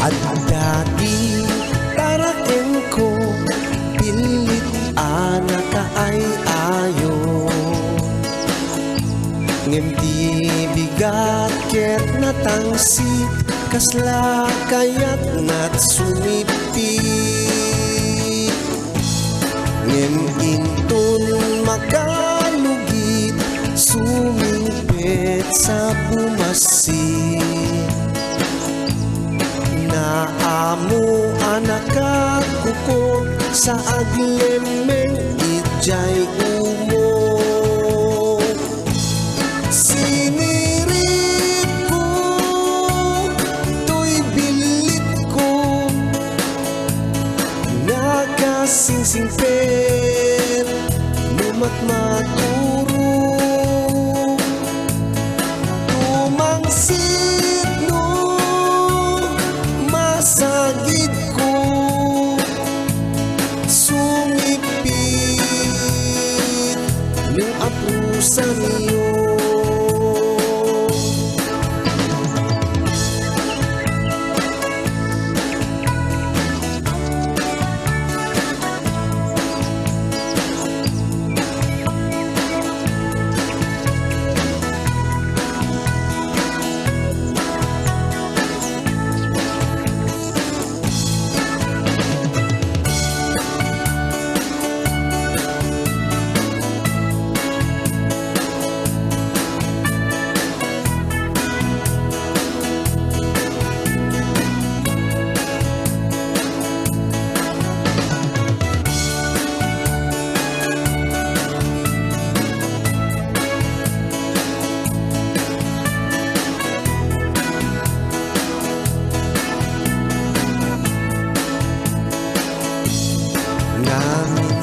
At dati taraken ko pilit anak ay ayo ngem di bigat ket natangsi kasla kayat nat sumipi ngem intun makalugit sumimpet sa bumasi amo anak ko sa aglemeng ijay umo sinirip ko to'y bilit ko nakasingsingpet lumatmaturo tumangsit sagit ko sumipit ng apusan niyo.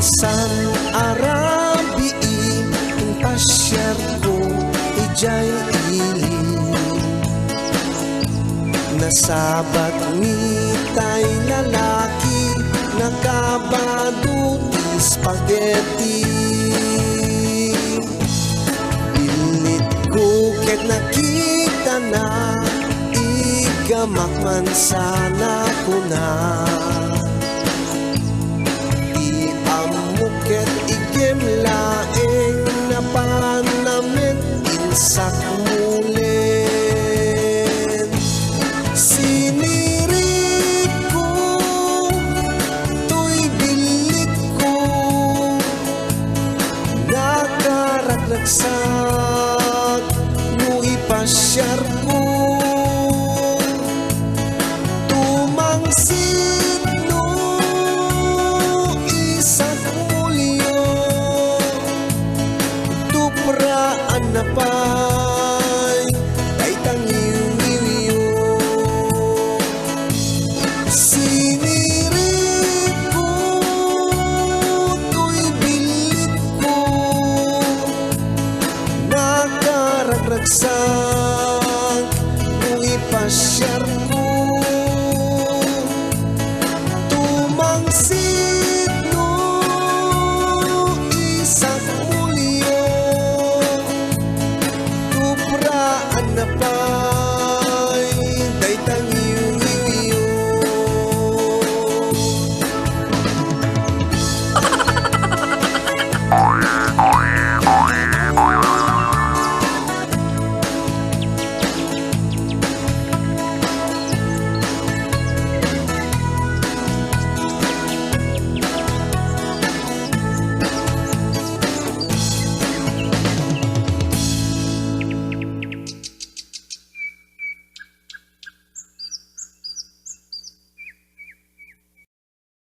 San Arabi ang pasyar ko ijay ili nasabat ni tay lalaki nakabaduti spaghetti pilit ko ket nakita na igamakman sana ko na ket igem laeng na panamit insak